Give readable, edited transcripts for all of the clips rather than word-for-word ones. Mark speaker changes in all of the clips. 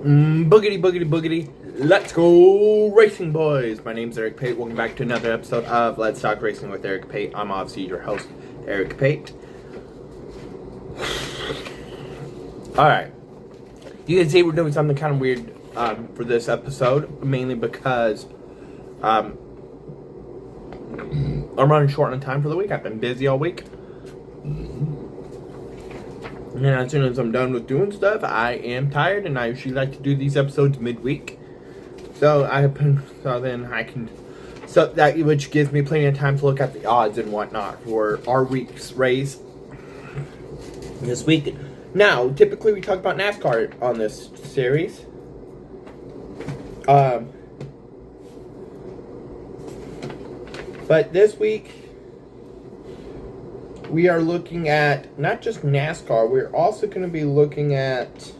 Speaker 1: Boogity, boogity, boogity. Let's go racing, boys. My name's Eric Pate. Welcome back to another episode of Let's Talk Racing with Eric Pate. I'm obviously your host, Eric Pate. Alright. You can see we're doing something kind of weird for this episode, mainly because I'm running short on time for the week. I've been busy all week. And as soon as I'm done with doing stuff, I am tired, and I usually like to do these episodes midweek. So that which gives me plenty of time to look at the odds and whatnot for our week's race this week. Now, typically we talk about NASCAR on this series. But this week we are looking at not just NASCAR, we're also going to be looking at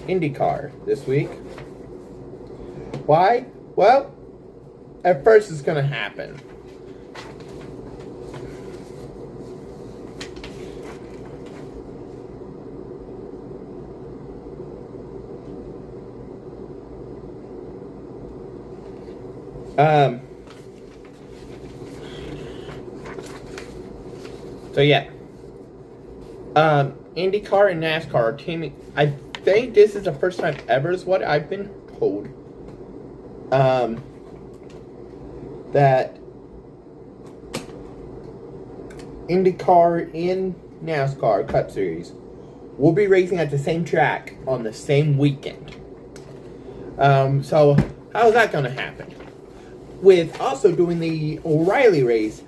Speaker 1: IndyCar this week. Why? Well, at first it's going to happen. So yeah, IndyCar and NASCAR are teaming. I think this is the first time ever, is what I've been told, that IndyCar and NASCAR Cup Series will be racing at the same track on the same weekend. So how's that going to happen? With also doing the O'Reilly race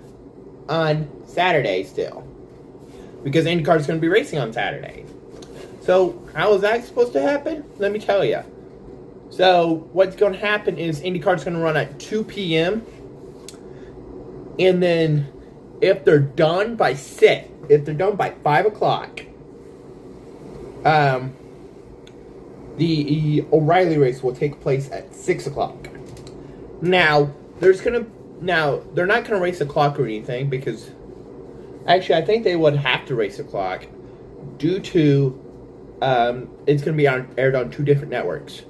Speaker 1: on Saturday still, because IndyCar is going to be racing on Saturday. So how is that supposed to happen? Let me tell you. So what's going to happen is IndyCar is going to run at 2 p.m. and then if they're done by 5 o'clock, the O'Reilly race will take place at 6 o'clock. Now they're not going to race a clock or anything, because actually I think they would have to race a clock due to it's going to be aired on two different networks.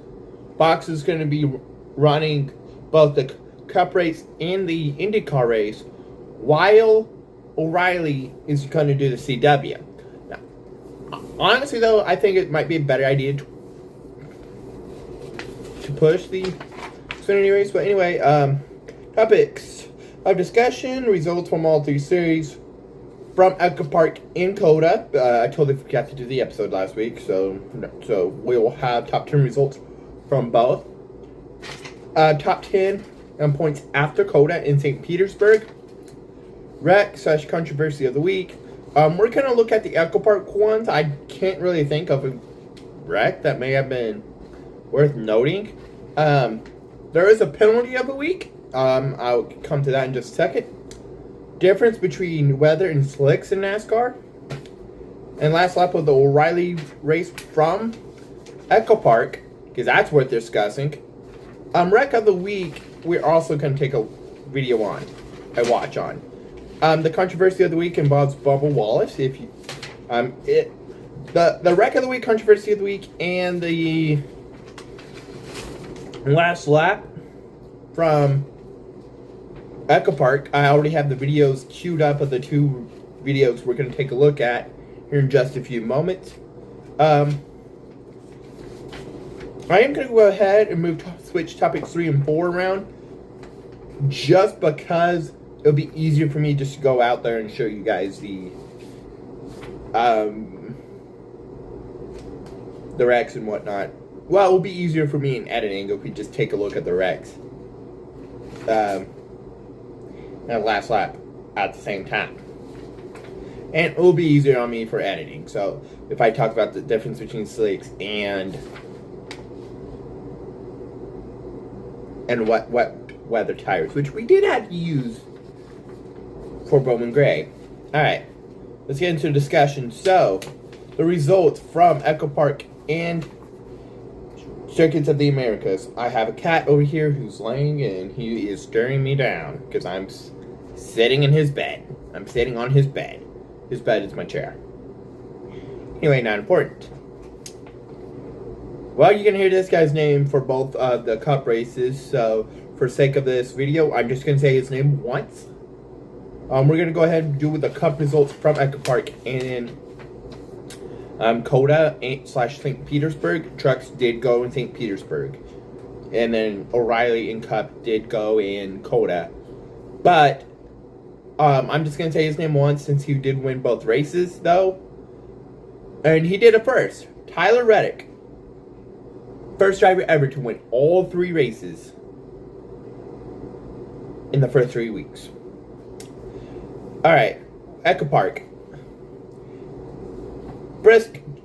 Speaker 1: Fox is going to be running both the Cup race and the IndyCar race, while O'Reilly is going to do the CW. Now, honestly though, I think it might be a better idea to push the Xfinity race. But anyway, topics of discussion: results from all three series from Echopark in Cota. I totally forgot to do the episode last week, so we will have top 10 results from both. Top 10 points after Cota in St. Petersburg. Wreck/controversy of the week. We're going to look at the Echopark ones. I can't really think of a wreck that may have been worth noting. There is a penalty of the week. I'll come to that in just a second. Difference between weather and slicks in NASCAR. And last lap of the O'Reilly race from Echopark, because that's worth discussing. Wreck of the week, we're also going to take a watch on. The controversy of the week involves Bubba Wallace. If you, the wreck of the week, controversy of the week, and the last lap from Echopark. I already have the videos queued up of the two videos we're going to take a look at here in just a few moments. I am going to go ahead and switch topics 3 and 4 around, just because it'll be easier for me just to go out there and show you guys the wrecks and whatnot. Well, it will be easier for me in editing if we just take a look at the wrecks and last lap at the same time. And it will be easier on me for editing. So if I talk about the difference between slicks and wet weather tires, which we did have to use for Bowman Gray. Alright, let's get into the discussion. So, the results from Echopark and Circuits of the Americas. I have a cat over here who's laying, and he is staring me down because I'm sitting in his bed. I'm sitting on his bed. His bed is my chair. Anyway, not important. Well, you're going to hear this guy's name for both the Cup races, so for sake of this video, I'm just going to say his name once. We're going to go ahead and do the Cup results from Echopark in cota / St. Petersburg. Trucks did go in St. Petersburg. And then O'Reilly and Cup did go in cota. But I'm just going to say his name once since he did win both races, though. And he did it first. Tyler Reddick. First driver ever to win all 3 races in the first 3 weeks. Alright, Echopark.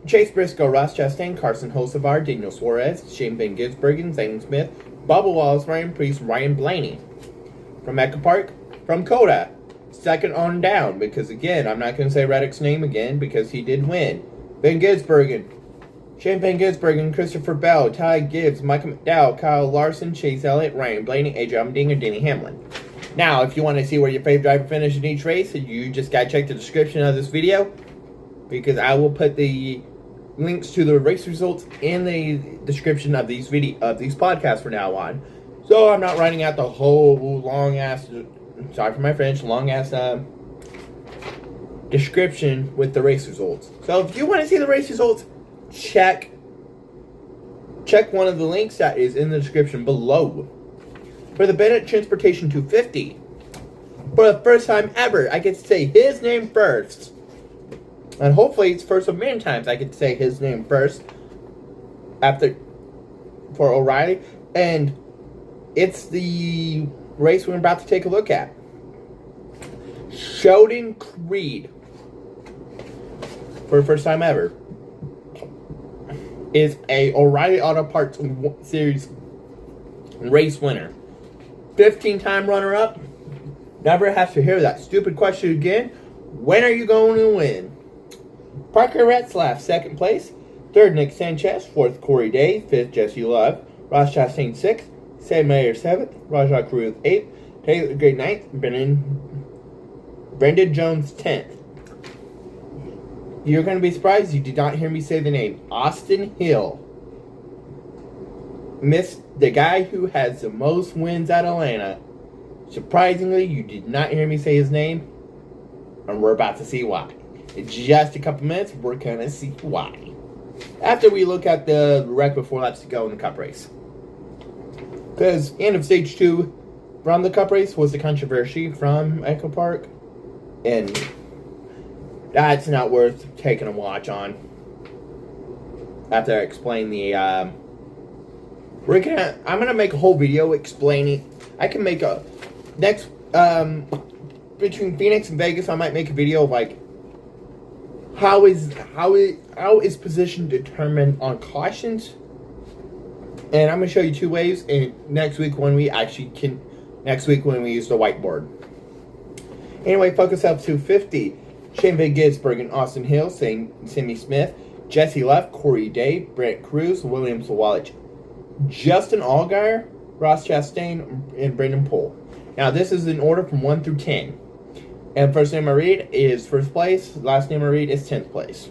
Speaker 1: Chase Briscoe, Ross Chastain, Carson Hocevar, Daniel Suarez, Shane Van Gisbergen, Zane Smith, Bubba Wallace, Ryan Preece, Ryan Blaney. From Echopark, from cota. Second on down, because again, I'm not going to say Reddick's name again, because he did win. Van Gisbergen, Shane Van Gisbergen, Christopher Bell, Ty Gibbs, Michael McDowell, Kyle Larson, Chase Elliott, Ryan Blaney, AJ Allmendinger, Denny Hamlin. Now, if you want to see where your favorite driver finished in each race, you just got to check the description of this video, because I will put the links to the race results in the description of these podcasts from now on. So I'm not writing out the whole long-ass, sorry for my French, long-ass description with the race results. So if you want to see the race results, check one of the links that is in the description below. For the Bennett Transportation 250, for the first time ever, I get to say his name first. And hopefully it's first of many times I get to say his name first for O'Reilly. And it's the race we're about to take a look at. Sheldon Creed, for the first time ever, is a O'Reilly Auto Parts Series race winner. 15-time runner-up. Never has to hear that stupid question again. When are you going to win? Parker Retzlaff, 2nd place. 3rd, Nick Sanchez. 4th, Corey Day. 5th, Jesse Love. Ross Chastain, 6th. Sam Mayer, 7th. Rajah Cruz, 8th. Taylor Gray, 9th. Brendan Jones, 10th. You're going to be surprised you did not hear me say the name. Austin Hill. The guy who has the most wins at Atlanta. Surprisingly, you did not hear me say his name. And we're about to see why. In just a couple minutes, we're going to see why. After we look at the record 4 laps to go in the Cup race. Because end of stage 2 from the Cup race was the controversy from Echopark. And that's not worth taking a watch on. After I explain the I'm gonna make a whole video explaining. I can make a next between Phoenix and Vegas. I might make a video of like how is position determined on cautions, and I'm gonna show you 2 ways. And next week when we use the whiteboard. Anyway, focus up to 50. Shane Van Gisbergen, Austin Hill, Sammy Smith, Jesse Love, Corey Day, Brent Cruz, William Sawalich, Justin Allgaier, Ross Chastain, and Brendan Poole. Now, this is in order from 1 through 10. And first name I read is 1st place. Last name I read is 10th place.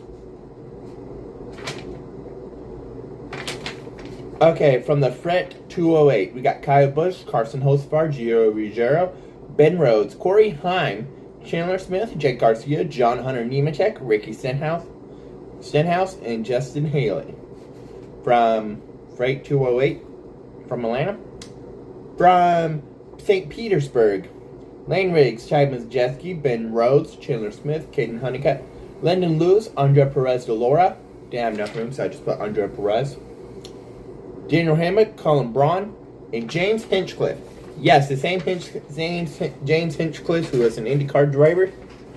Speaker 1: Okay, from the Fret 208, we got Kyle Busch, Carson Hocevar, Gio Ruggiero, Ben Rhodes, Corey Heim, Chandler Smith, Jake Garcia, John Hunter Nemechek, Ricky Stenhouse, and Justin Haley. From Freight 208 from Atlanta. From St. Petersburg, Lane Riggs, Chad Majeski, Ben Rhodes, Chandler Smith, Caden Honeycutt, Lyndon Lewis, Andre Perez de Laura. Didn't have enough room, so I just put Andre Perez. Daniel Hammock, Colin Braun, and James Hinchcliffe. Yes, the same James Hinchcliffe, who is an IndyCar driver,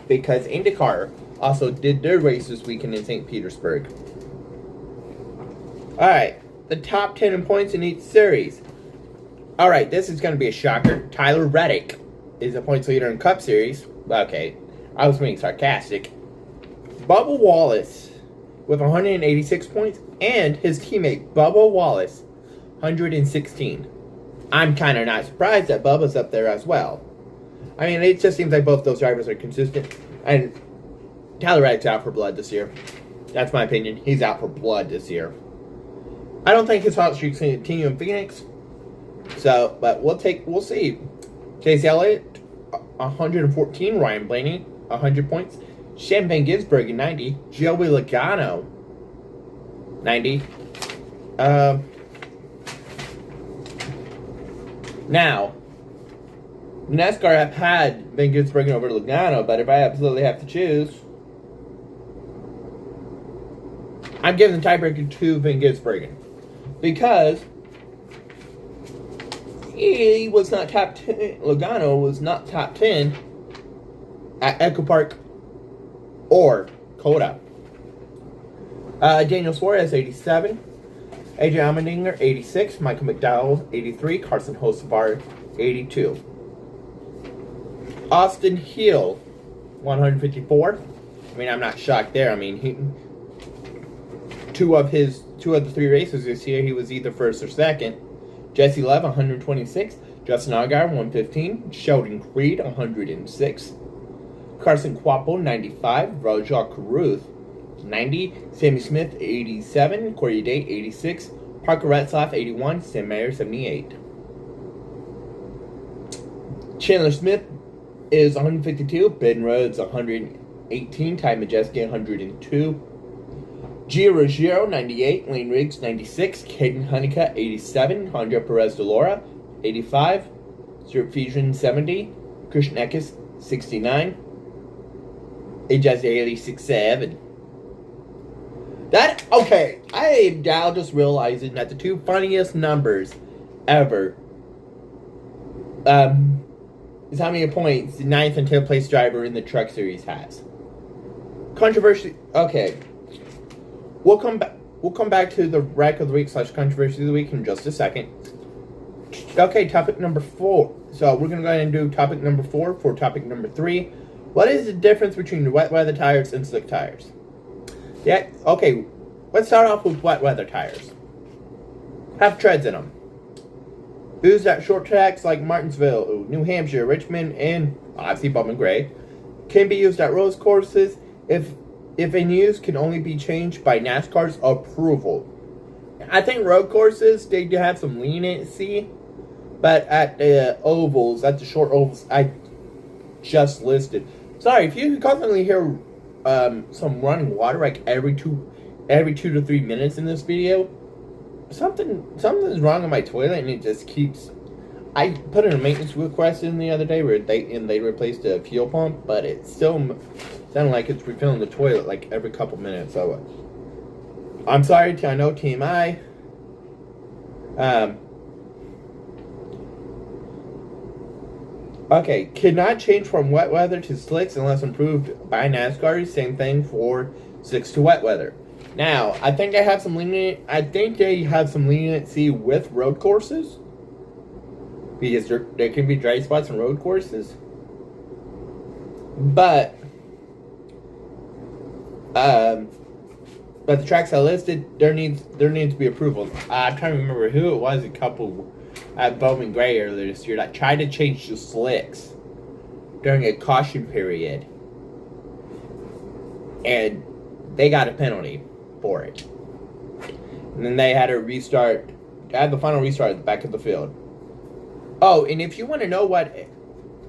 Speaker 1: because IndyCar also did their race this weekend in St. Petersburg. Alright, the top 10 in points in each series. Alright, this is going to be a shocker. Tyler Reddick is a points leader in Cup Series. Okay, I was being sarcastic. Bubba Wallace with 186 points, and his teammate Bubba Wallace, 116. I'm kind of not surprised that Bubba's up there as well. I mean, it just seems like both those drivers are consistent. And Tyler Reddick's out for blood this year. That's my opinion. He's out for blood this year. I don't think his hot streak's going to continue in Phoenix. So, but we'll see. Chase Elliott, 114. Ryan Blaney, 100 points. Shane Van Gisbergen, 90. Joey Logano, 90. Now, NASCAR have had Van Gisbergen over Logano, but if I absolutely have to choose, I'm giving the tiebreaker to Van Gisbergen. Because he was not top 10, Logano was not top 10 at Echopark or Cota. Daniel Suarez, 87. AJ Allmendinger, 86. Michael McDowell, 83. Carson Hocevar, 82. Austin Hill, 154. I mean, I'm not shocked there. I mean, two of the three races this year, he was either first or second. Jesse Love, 126. Justin Allgaier, 115. Sheldon Creed, 106. Carson Quapo, 95. Rajah Caruth, 90. Sammy Smith, 87. Corey Day, 86. Parker Retzlaff, 81. Sam Mayer, 78. Chandler Smith is 152. Ben Rhodes, 118. Ty Majeski, 102. Gio Ruggiero, 98. Lane Riggs, 96. Caden Honeycutt, 87. Andre Perez de Laura, 85. Stuart Feason, 70. Christian Eckes, 69. Ajaz Daly, 67. Okay, I am now just realizing that the two funniest numbers ever is how many points the 9th and 10th place driver in the Truck Series has. Controversy. Okay, we'll come back to the wreck of the week / controversy of the week in just a second. Okay, topic number 4. So we're gonna go ahead and do topic number 4 for topic number 3. What is the difference between the wet weather tires and slick tires? Yeah, okay, let's start off with wet weather tires. Have treads in them. Used at short tracks like Martinsville, New Hampshire, Richmond, and obviously Bowman Gray. Can be used at road courses if in use can only be changed by NASCAR's approval. I think road courses, they do have some leniency, but at the ovals, at the short ovals, I just listed. Sorry, if you constantly hear some running water like every two to 3 minutes in this video, something's wrong in my toilet, and it just keeps. I put in a maintenance request in the other day where they replaced a fuel pump, but it still sounded like it's refilling the toilet like every couple minutes. So I'm sorry, I know TMI. Okay, cannot change from wet weather to slicks unless approved by NASCAR. Same thing for slicks to wet weather. Now, I think they have some leniency with road courses, because there can be dry spots on road courses. But the tracks I listed, there needs to be approval. I'm trying to remember who it was. A couple at Bowman Gray earlier this year that tried to change the slicks during a caution period, and they got a penalty for it. And then they had to restart. Had the final restart at the back of the field. Oh, and if you want to know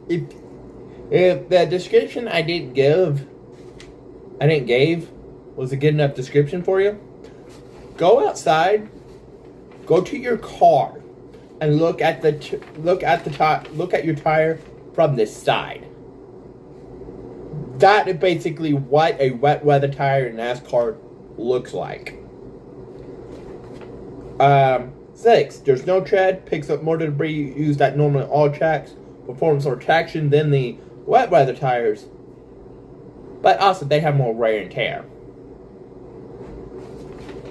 Speaker 1: if the description I didn't give was a good enough description for you, go outside, go to your car, and look at your tire from this side. That is basically what a wet weather tire in NASCAR looks like. 6. There's no tread. Picks up more debris used at normally all tracks. Performs more traction than the wet weather tires. But also, they have more wear and tear.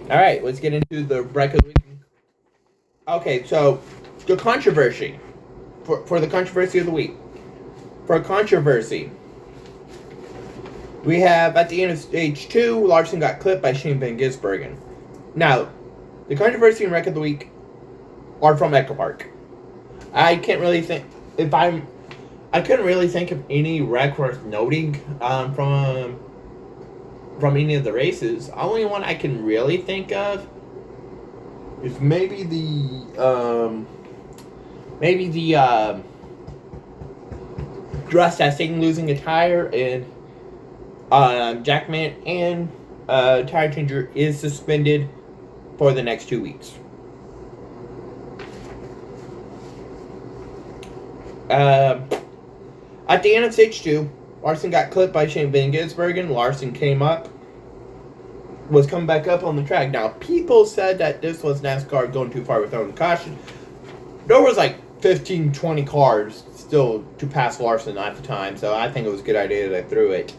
Speaker 1: Alright, let's get into the wreck of the week. Okay, so the controversy. For the controversy of the week. For a controversy, we have at the end of stage 2, Larson got clipped by Shane Van Gisbergen. Now, the controversy and wreck of the week are from Echopark. I couldn't really think of any wreck worth noting from any of the races. The only one I can really think of is maybe the Rust testing losing a tire, and Jackman and tire changer is suspended for the next 2 weeks. At the end of stage 2, Larson got clipped by Shane Van Gisbergen. Larson came up, was coming back up on the track. Now, people said that this was NASCAR going too far with throwing caution. There was like 15, 20 cars still to pass Larson at the time, so I think it was a good idea that they threw it.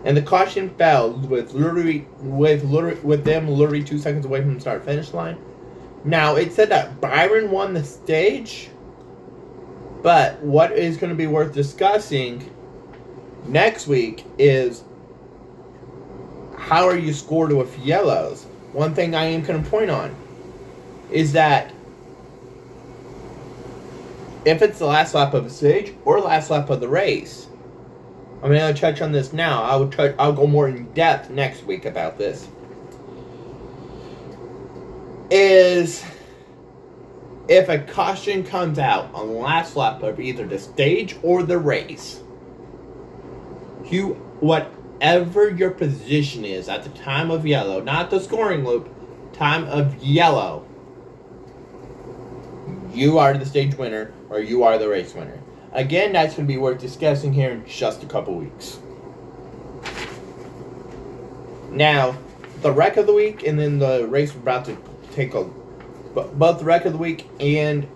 Speaker 1: And the caution fell with them literally 2 seconds away from the start finish line. Now, it said that Byron won the stage, but what is going to be worth discussing next week is how are you scored with yellows. One thing I am going to point on is that if it's the last lap of a stage or last lap of the race, I'm going to touch on this now. I'll go more in depth next week about this. Is if a caution comes out on the last lap of either the stage or the race, whatever your position is at the time of yellow, not the scoring loop, time of yellow, you are the stage winner or you are the race winner. Again, that's going to be worth discussing here in just a couple weeks. Now, the wreck of the week and then the race we're about to take a... Both the wreck of the week and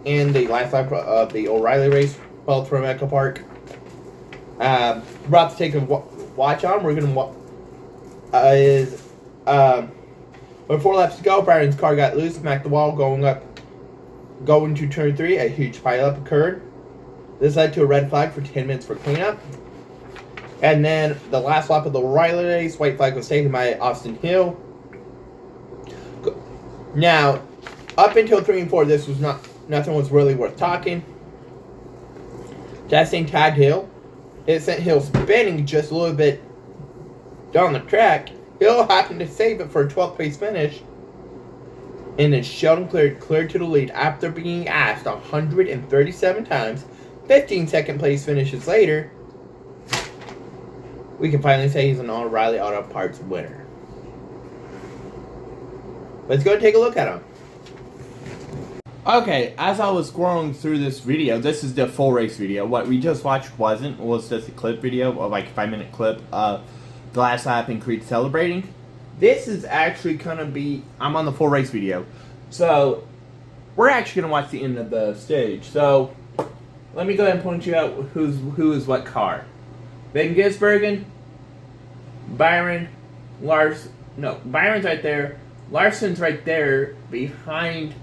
Speaker 1: the last lap of the O'Reilly race, both from Echopark. We're about to take a watch on. We're going to... with 4 laps to go, Byron's car got loose, smacked the wall going to turn 3. A huge pileup occurred. This led to a red flag for 10 minutes for cleanup. And then the last lap of the O'Reilly race, white flag was taken by Austin Hill. Now, up until 3 and 4, this was nothing was really worth talking. Testing tagged Hill. It sent Hill spinning just a little bit down the track. Hill happened to save it for a 12th place finish. And then Sheldon cleared to the lead after being asked 137 times. 15 second place finishes later, we can finally say he's an O'Reilly Auto Parts winner. Let's go and take a look at him. Okay, as I was scrolling through this video, this is the full race video. What we just watched was just a clip video of like a 5-minute clip of the last lap and Creed celebrating. This is actually going to be, I'm on the full race video. So, we're actually going to watch the end of the stage. So, let me go ahead and point you out who is what car. Van Gisbergen, Byron, Byron's right there. Larson's right there behind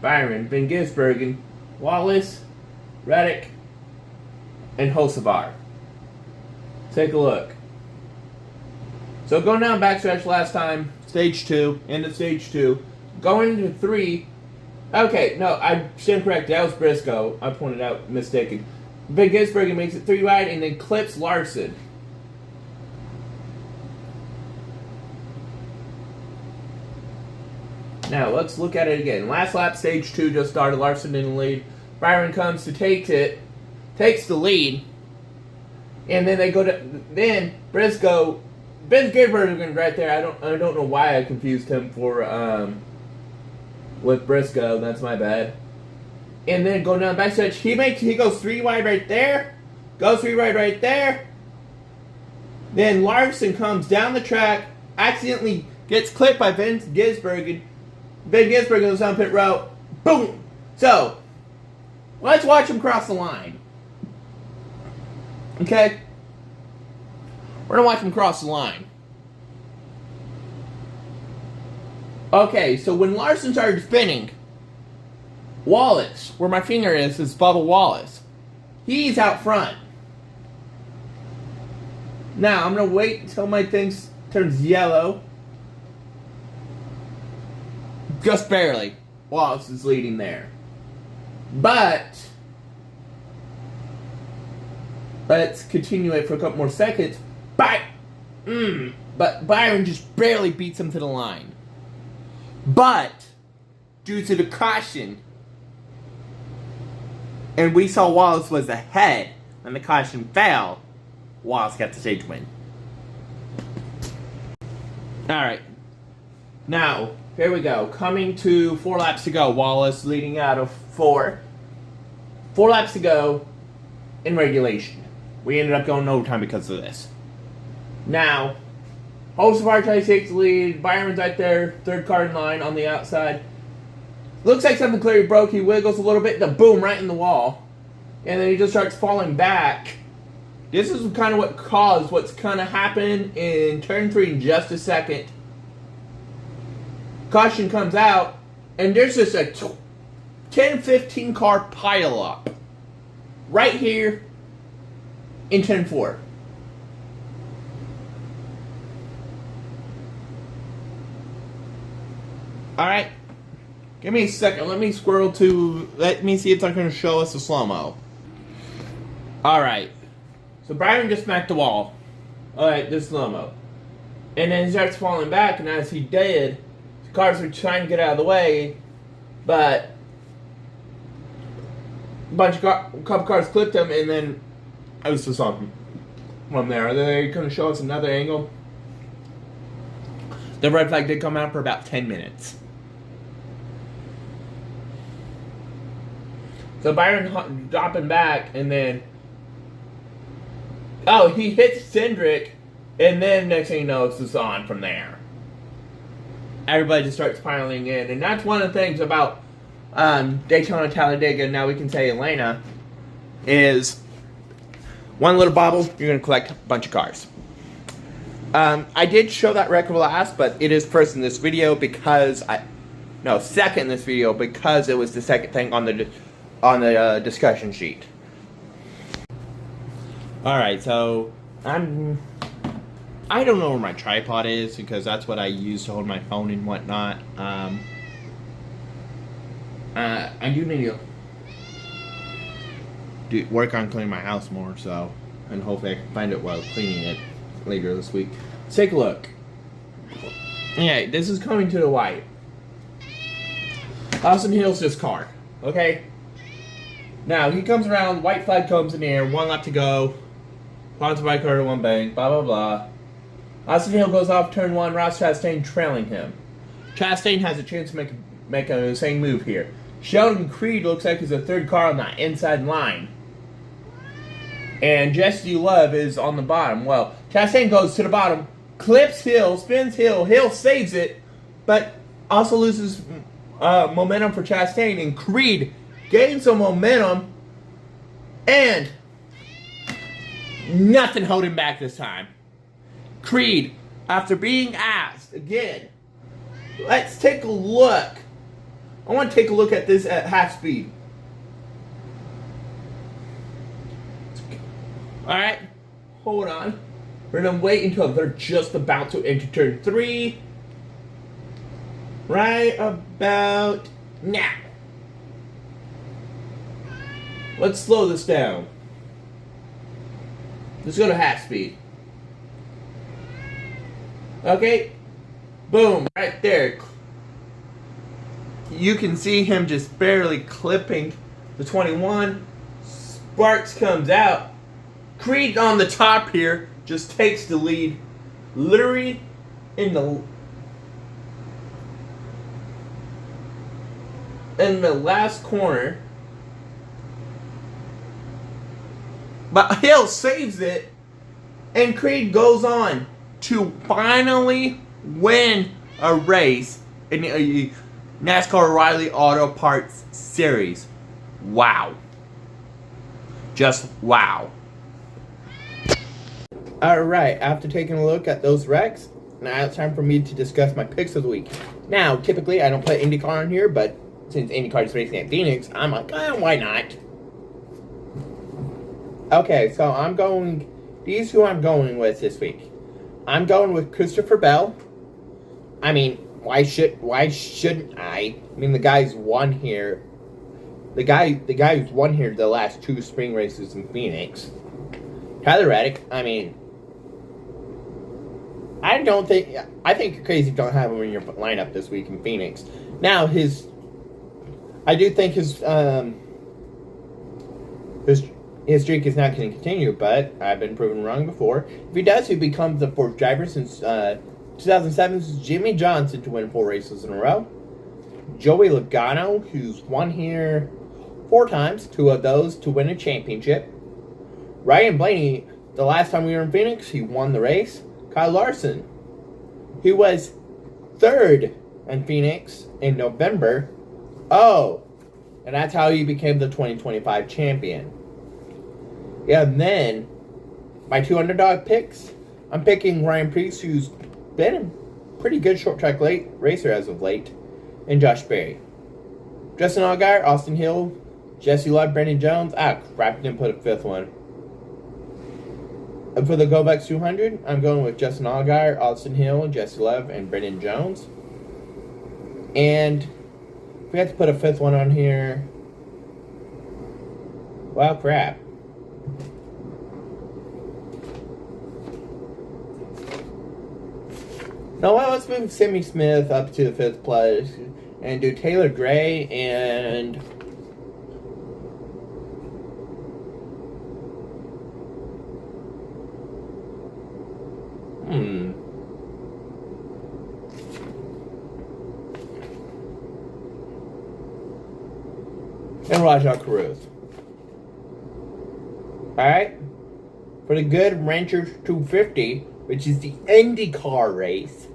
Speaker 1: Byron. Van Gisbergen, Wallace, Reddick, and Hocevar. Take a look. So going down backstretch last time, stage 2, end of stage 2. Going into 3. Okay, no, I stand corrected. That was Briscoe. I pointed out mistaken. Van Gisbergen makes it 3 wide and then clips Larson. Now, let's look at it again. Last lap, stage 2 just started. Larson in the lead. Byron comes to takes the lead. And then they go to, then Briscoe, Ben Gisbergen right there. I don't know why I confused him with Briscoe. That's my bad. And then going down the backstretch, he goes 3 wide right there. Goes 3 wide right there. Then Larson comes down the track, accidentally gets clipped by Ben Gisbergen. Ben Gisbergen goes down pit road. Boom! So, let's watch him cross the line. Okay? We're going to watch him cross the line. Okay, so when Larson started spinning, Wallace, where my finger is Bubba Wallace. He's out front. Now, I'm going to wait until my thing turns yellow. Just barely. Wallace is leading there. But let's continue it for a couple more seconds. Bye! But Byron just barely beats him to the line. But, due to the caution, and we saw Wallace was ahead when the caution fell, Wallace got the stage win. Alright. Now, here we go. Coming to 4 laps to go. Wallace leading out of 4. 4 laps to go in regulation. We ended up going overtime because of this. Now, Host of R takes the lead. Byron's right there. 3rd car in line on the outside. Looks like something clearly broke. He wiggles a little bit. The boom right in the wall. And then he just starts falling back. This is kind of what caused what's kind of happened in turn 3 in just a second. Caution comes out. And there's just a 10-15 car pile up. Right here in turn 4. Alright. Give me a second. Let me scroll to... Let me see if it's going to show us a slow-mo. Alright. So Byron just smacked the wall. Alright, this slow-mo. And then he starts falling back, and as he did, the cars were trying to get out of the way, but a couple cars clipped him, and then I was just on from there. Are they going to show us another angle? The red flag did come out for about 10 minutes. So Byron dropping back, and then... Oh, he hits Cindric, and then next thing you know, it's just on from there. Everybody just starts piling in, and that's one of the things about Daytona, Talladega, now we can say Atlanta, is one little bobble, you're going to collect a bunch of cars. I did show that record last, but it is first in this video because second in this video because it was the second thing on the discussion sheet. Alright, so I don't know where my tripod is because that's what I use to hold my phone and whatnot. I do need to work on cleaning my house more, so, and hopefully I can find it while cleaning it later this week. Let's take a look. Okay, this is coming to the white. Austin Hill's this car, okay? Now, he comes around, white flag comes in the air, 1 lap to go. Ponce by car to 1 bank, blah, blah, blah. Austin Hill goes off turn 1, Ross Chastain trailing him. Chastain has a chance to make an insane move here. Sheldon Creed looks like he's the 3rd car on that inside line. And Jesse Love is on the bottom. Well, Chastain goes to the bottom, clips Hill, spins Hill, Hill saves it, but also loses momentum for Chastain, and Creed gains some momentum, and nothing holding back this time. Creed, after being asked again, let's take a look. I want to take a look at this at half speed. Alright, hold on. We're going to wait until they're just about to enter turn 3. Right about now. Let's slow this down. Let's go to half speed. Okay. Boom. Right there. You can see him just barely clipping the 21. Sparks comes out. Creed on the top here just takes the lead. Literally in the last corner. But Hill saves it, and Creed goes on to finally win a race in a NASCAR O'Reilly Auto Parts Series. Wow. Just wow. Alright, after taking a look at those wrecks, now it's time for me to discuss my picks of the week. Now, typically I don't put IndyCar on here, but since IndyCar is racing at Phoenix, I'm like, why not? Okay, so these who I'm going with this week. I'm going with Christopher Bell. I mean, why shouldn't I? I mean, the guy's won here. The guy who's won here the last 2 spring races in Phoenix. Tyler Reddick, I mean, I think you're crazy if you don't have him in your lineup this week in Phoenix. Now, I do think his streak is not going to continue, but I've been proven wrong before. If he does, he becomes the fourth driver since 2007's Jimmy Johnson to win 4 races in a row. Joey Logano, who's won here 4 times, 2 of those to win a championship. Ryan Blaney, the last time we were in Phoenix, he won the race. Kyle Larson, he was 3rd in Phoenix in November. Oh, and that's how he became the 2025 champion. Yeah, and then my 2 underdog picks, I'm picking Ryan Preece, who's been a pretty good short track racer as of late, and Josh Berry. Justin Allgaier, Austin Hill, Jesse Love, Brandon Jones. Crap, didn't put a 5th one. And for the GoVex 200, I'm going with Justin Allgaier, Austin Hill, Jesse Love, and Brandon Jones. And we have to put a 5th one on here. Well, crap. No, well, let's move Sammy Smith up to the 5th place and do Taylor Gray and and Rajah Caruth. Alright? For the good Rancher 250, which is the IndyCar race,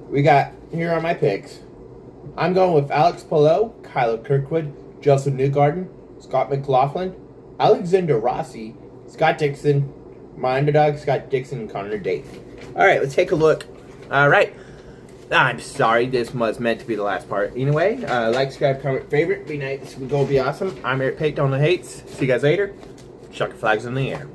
Speaker 1: we got, here are my picks. I'm going with Alex Palou, Kyler Kirkwood, Joseph Newgarden, Scott McLaughlin, Alexander Rossi, Scott Dixon, my underdog, Scott Dixon, and Connor Daly. Alright, let's take a look. Alright. I'm sorry, this was meant to be the last part. Anyway, like, subscribe, comment, favorite, be nice, go be awesome. I'm Eric Pate, don't hate. See you guys later. Chuck flags in the air.